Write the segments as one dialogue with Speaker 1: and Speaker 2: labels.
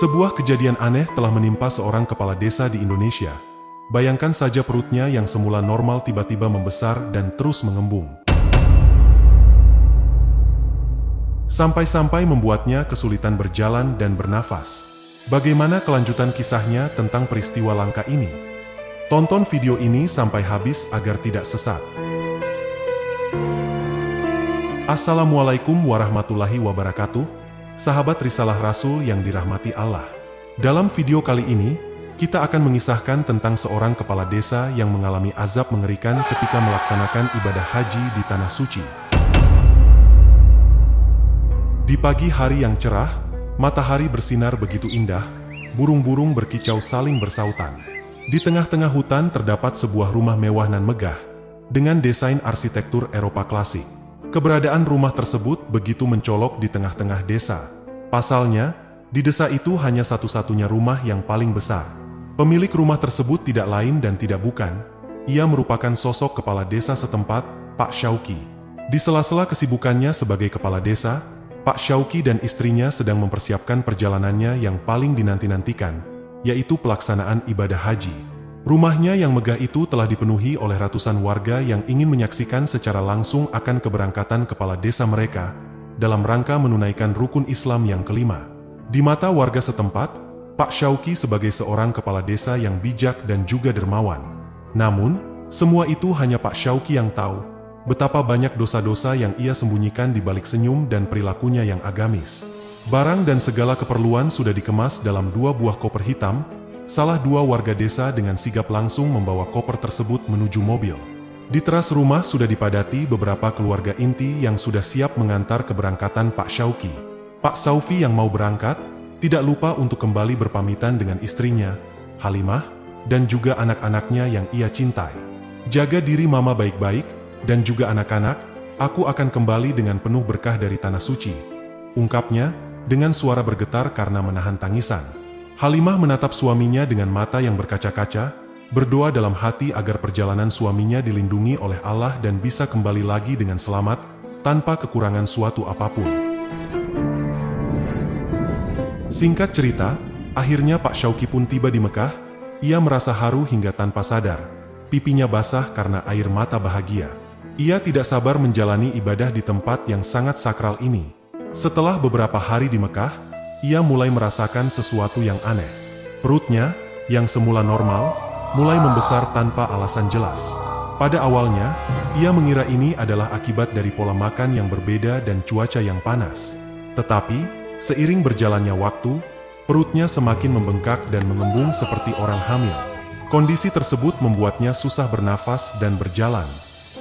Speaker 1: Sebuah kejadian aneh telah menimpa seorang kepala desa di Indonesia. Bayangkan saja perutnya yang semula normal tiba-tiba membesar dan terus mengembung. Sampai-sampai membuatnya kesulitan berjalan dan bernafas. Bagaimana kelanjutan kisahnya tentang peristiwa langka ini? Tonton video ini sampai habis agar tidak sesat. Assalamualaikum warahmatullahi wabarakatuh. Sahabat Risalah Rasul yang dirahmati Allah. Dalam video kali ini, kita akan mengisahkan tentang seorang kepala desa yang mengalami azab mengerikan ketika melaksanakan ibadah haji di Tanah Suci. Di pagi hari yang cerah, matahari bersinar begitu indah, burung-burung berkicau saling bersautan. Di tengah-tengah hutan terdapat sebuah rumah mewah nan megah, dengan desain arsitektur Eropa klasik. Keberadaan rumah tersebut begitu mencolok di tengah-tengah desa. Pasalnya, di desa itu hanya satu-satunya rumah yang paling besar. Pemilik rumah tersebut tidak lain dan tidak bukan, ia merupakan sosok kepala desa setempat, Pak Syauki. Di sela-sela kesibukannya sebagai kepala desa, Pak Syauki dan istrinya sedang mempersiapkan perjalanannya yang paling dinanti-nantikan, yaitu pelaksanaan ibadah haji. Rumahnya yang megah itu telah dipenuhi oleh ratusan warga yang ingin menyaksikan secara langsung akan keberangkatan kepala desa mereka dalam rangka menunaikan rukun Islam yang kelima. Di mata warga setempat, Pak Syauki sebagai seorang kepala desa yang bijak dan juga dermawan. Namun, semua itu hanya Pak Syauki yang tahu, betapa banyak dosa-dosa yang ia sembunyikan di balik senyum dan perilakunya yang agamis. Barang dan segala keperluan sudah dikemas dalam 2 buah koper hitam. Salah 2 warga desa dengan sigap langsung membawa koper tersebut menuju mobil. Di teras rumah sudah dipadati beberapa keluarga inti yang sudah siap mengantar keberangkatan Pak Syauki. Pak Saufi yang mau berangkat, tidak lupa untuk kembali berpamitan dengan istrinya, Halimah, dan juga anak-anaknya yang ia cintai. Jaga diri mama baik-baik, dan juga anak-anak, aku akan kembali dengan penuh berkah dari Tanah Suci, ungkapnya dengan suara bergetar karena menahan tangisan. Halimah menatap suaminya dengan mata yang berkaca-kaca, berdoa dalam hati agar perjalanan suaminya dilindungi oleh Allah dan bisa kembali lagi dengan selamat, tanpa kekurangan suatu apapun. Singkat cerita, akhirnya Pak Syauki pun tiba di Mekah. Ia merasa haru hingga tanpa sadar. Pipinya basah karena air mata bahagia. Ia tidak sabar menjalani ibadah di tempat yang sangat sakral ini. Setelah beberapa hari di Mekah, ia mulai merasakan sesuatu yang aneh. Perutnya, yang semula normal, mulai membesar tanpa alasan jelas. Pada awalnya, ia mengira ini adalah akibat dari pola makan yang berbeda dan cuaca yang panas. Tetapi, seiring berjalannya waktu, perutnya semakin membengkak dan mengembung seperti orang hamil. Kondisi tersebut membuatnya susah bernafas dan berjalan.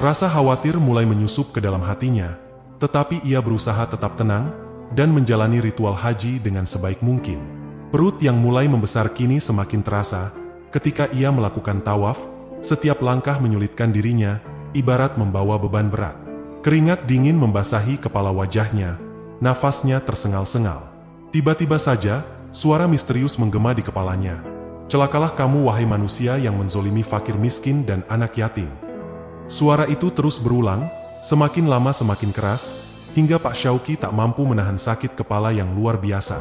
Speaker 1: Rasa khawatir mulai menyusup ke dalam hatinya, tetapi ia berusaha tetap tenang dan menjalani ritual haji dengan sebaik mungkin. Perut yang mulai membesar kini semakin terasa ketika ia melakukan tawaf. Setiap langkah menyulitkan dirinya, ibarat membawa beban berat. Keringat dingin membasahi kepala wajahnya, nafasnya tersengal-sengal. Tiba-tiba saja, suara misterius menggema di kepalanya. Celakalah kamu wahai manusia yang menzolimi fakir miskin dan anak yatim. Suara itu terus berulang, semakin lama semakin keras, hingga Pak Syauki tak mampu menahan sakit kepala yang luar biasa.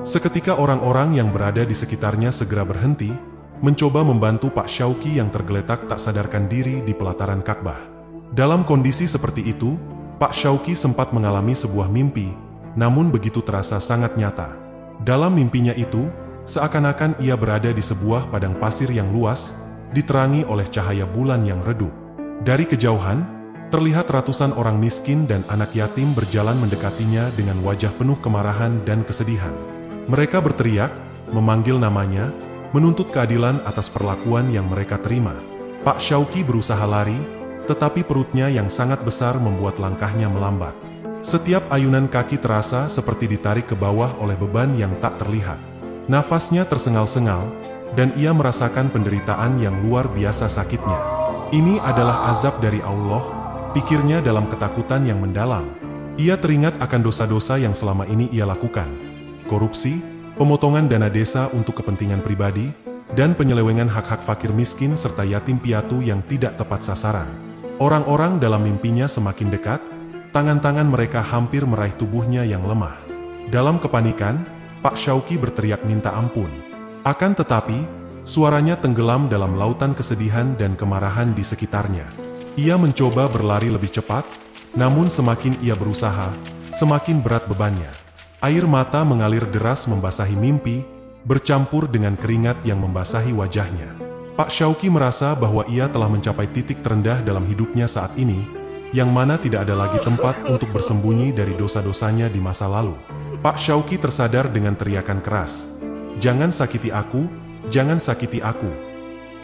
Speaker 1: Seketika orang-orang yang berada di sekitarnya segera berhenti, mencoba membantu Pak Syauki yang tergeletak tak sadarkan diri di pelataran Ka'bah. Dalam kondisi seperti itu, Pak Syauki sempat mengalami sebuah mimpi, namun begitu terasa sangat nyata. Dalam mimpinya itu, seakan-akan ia berada di sebuah padang pasir yang luas, diterangi oleh cahaya bulan yang redup. Dari kejauhan, terlihat ratusan orang miskin dan anak yatim berjalan mendekatinya dengan wajah penuh kemarahan dan kesedihan. Mereka berteriak, memanggil namanya, menuntut keadilan atas perlakuan yang mereka terima. Pak Syauki berusaha lari, tetapi perutnya yang sangat besar membuat langkahnya melambat. Setiap ayunan kaki terasa seperti ditarik ke bawah oleh beban yang tak terlihat. Nafasnya tersengal-sengal, dan ia merasakan penderitaan yang luar biasa sakitnya. Ini adalah azab dari Allah, pikirnya dalam ketakutan yang mendalam. Ia teringat akan dosa-dosa yang selama ini ia lakukan. Korupsi, pemotongan dana desa untuk kepentingan pribadi, dan penyelewengan hak-hak fakir miskin serta yatim piatu yang tidak tepat sasaran. Orang-orang dalam mimpinya semakin dekat, tangan-tangan mereka hampir meraih tubuhnya yang lemah. Dalam kepanikan, Pak Syauqi berteriak minta ampun. Akan tetapi, suaranya tenggelam dalam lautan kesedihan dan kemarahan di sekitarnya. Ia mencoba berlari lebih cepat, namun semakin ia berusaha, semakin berat bebannya. Air mata mengalir deras membasahi mimpi, bercampur dengan keringat yang membasahi wajahnya. Pak Syauqi merasa bahwa ia telah mencapai titik terendah dalam hidupnya saat ini, yang mana tidak ada lagi tempat untuk bersembunyi dari dosa-dosanya di masa lalu. Pak Syauqi tersadar dengan teriakan keras, "Jangan sakiti aku, jangan sakiti aku."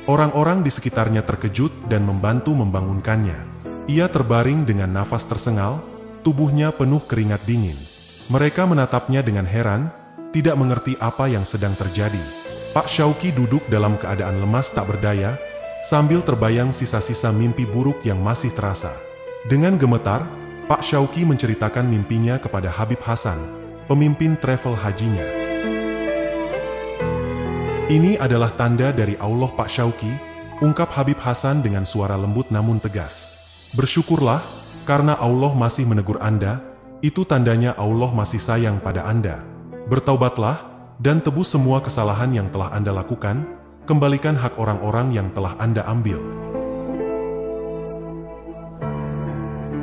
Speaker 1: Orang-orang di sekitarnya terkejut dan membantu membangunkannya. Ia terbaring dengan nafas tersengal, tubuhnya penuh keringat dingin. Mereka menatapnya dengan heran, tidak mengerti apa yang sedang terjadi. Pak Syauqi duduk dalam keadaan lemas tak berdaya, sambil terbayang sisa-sisa mimpi buruk yang masih terasa. Dengan gemetar, Pak Syauqi menceritakan mimpinya kepada Habib Hasan, pemimpin travel hajinya. "Ini adalah tanda dari Allah Pak Syauqi," ungkap Habib Hasan dengan suara lembut namun tegas. "Bersyukurlah, karena Allah masih menegur Anda, itu tandanya Allah masih sayang pada Anda. Bertaubatlah, dan tebus semua kesalahan yang telah Anda lakukan, kembalikan hak orang-orang yang telah Anda ambil."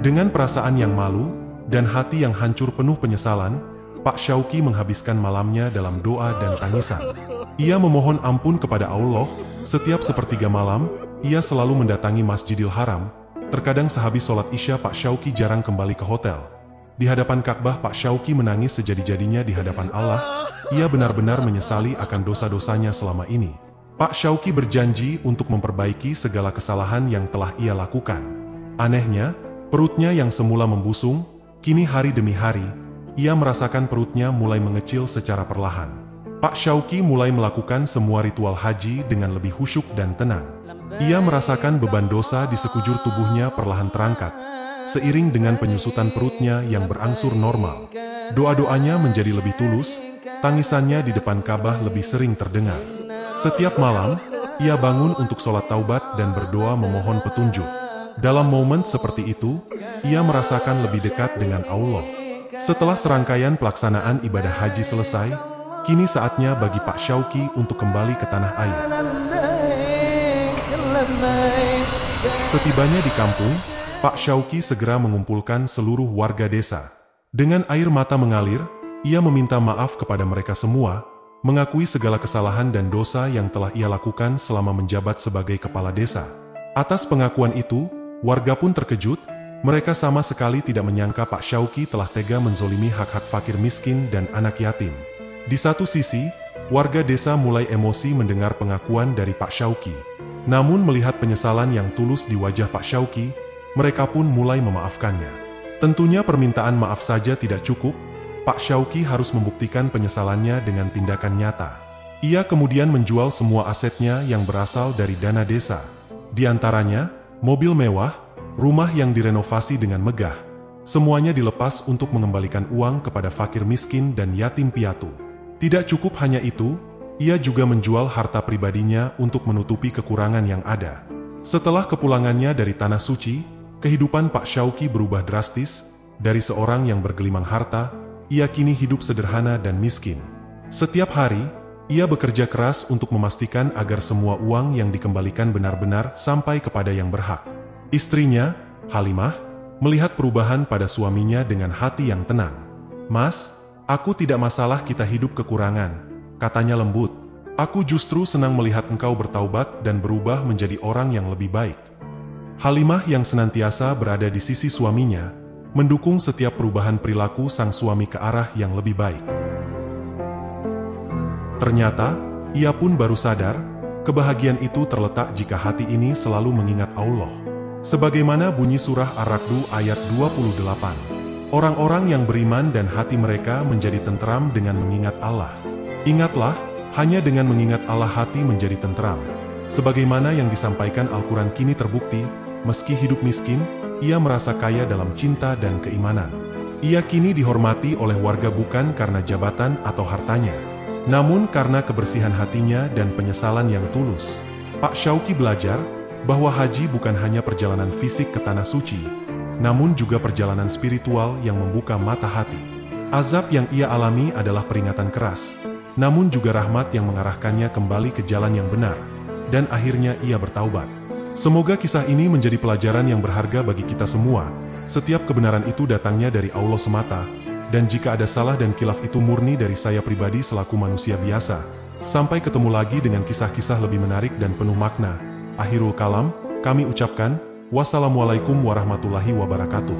Speaker 1: Dengan perasaan yang malu, dan hati yang hancur penuh penyesalan, Pak Syauqi menghabiskan malamnya dalam doa dan tangisan. Ia memohon ampun kepada Allah. Setiap sepertiga malam, ia selalu mendatangi Masjidil Haram. Terkadang sehabis sholat Isya, Pak Syauqi jarang kembali ke hotel. Di hadapan Ka'bah, Pak Syauqi menangis sejadi-jadinya di hadapan Allah. Ia benar-benar menyesali akan dosa-dosanya selama ini. Pak Syauqi berjanji untuk memperbaiki segala kesalahan yang telah ia lakukan. Anehnya, perutnya yang semula membusung, kini hari demi hari, ia merasakan perutnya mulai mengecil secara perlahan. Pak Syauqi mulai melakukan semua ritual haji dengan lebih khusyuk dan tenang. Ia merasakan beban dosa di sekujur tubuhnya perlahan terangkat, seiring dengan penyusutan perutnya yang berangsur normal. Doa-doanya menjadi lebih tulus, tangisannya di depan Ka'bah lebih sering terdengar. Setiap malam, ia bangun untuk sholat taubat dan berdoa memohon petunjuk. Dalam momen seperti itu, ia merasakan lebih dekat dengan Allah. Setelah serangkaian pelaksanaan ibadah haji selesai, kini saatnya bagi Pak Syauqi untuk kembali ke tanah air. Setibanya di kampung, Pak Syauqi segera mengumpulkan seluruh warga desa. Dengan air mata mengalir, ia meminta maaf kepada mereka semua, mengakui segala kesalahan dan dosa yang telah ia lakukan selama menjabat sebagai kepala desa. Atas pengakuan itu, warga pun terkejut. Mereka sama sekali tidak menyangka Pak Syauqi telah tega menzolimi hak-hak fakir miskin dan anak yatim. Di satu sisi, warga desa mulai emosi mendengar pengakuan dari Pak Syauqi. Namun melihat penyesalan yang tulus di wajah Pak Syauqi, mereka pun mulai memaafkannya. Tentunya permintaan maaf saja tidak cukup, Pak Syauqi harus membuktikan penyesalannya dengan tindakan nyata. Ia kemudian menjual semua asetnya yang berasal dari dana desa. Di antaranya, mobil mewah, rumah yang direnovasi dengan megah, semuanya dilepas untuk mengembalikan uang kepada fakir miskin dan yatim piatu. Tidak cukup hanya itu, ia juga menjual harta pribadinya untuk menutupi kekurangan yang ada. Setelah kepulangannya dari Tanah Suci, kehidupan Pak Syauqi berubah drastis. Dari seorang yang bergelimang harta, ia kini hidup sederhana dan miskin. Setiap hari, ia bekerja keras untuk memastikan agar semua uang yang dikembalikan benar-benar sampai kepada yang berhak. Istrinya, Halimah, melihat perubahan pada suaminya dengan hati yang tenang. "Mas, aku tidak masalah kita hidup kekurangan," katanya lembut. "Aku justru senang melihat engkau bertaubat dan berubah menjadi orang yang lebih baik." Halimah yang senantiasa berada di sisi suaminya, mendukung setiap perubahan perilaku sang suami ke arah yang lebih baik. Ternyata, ia pun baru sadar, kebahagiaan itu terletak jika hati ini selalu mengingat Allah. Sebagaimana bunyi surah Ar-Ra'd ayat 28. Orang-orang yang beriman dan hati mereka menjadi tentram dengan mengingat Allah. Ingatlah, hanya dengan mengingat Allah hati menjadi tentram. Sebagaimana yang disampaikan Al-Quran kini terbukti, meski hidup miskin, ia merasa kaya dalam cinta dan keimanan. Ia kini dihormati oleh warga bukan karena jabatan atau hartanya, namun karena kebersihan hatinya dan penyesalan yang tulus. Pak Syauqi belajar bahwa haji bukan hanya perjalanan fisik ke Tanah Suci, namun juga perjalanan spiritual yang membuka mata hati. Azab yang ia alami adalah peringatan keras, namun juga rahmat yang mengarahkannya kembali ke jalan yang benar, dan akhirnya ia bertaubat. Semoga kisah ini menjadi pelajaran yang berharga bagi kita semua. Setiap kebenaran itu datangnya dari Allah semata, dan jika ada salah dan khilaf itu murni dari saya pribadi selaku manusia biasa. Sampai ketemu lagi dengan kisah-kisah lebih menarik dan penuh makna. Akhirul kalam, kami ucapkan, wassalamualaikum warahmatullahi wabarakatuh.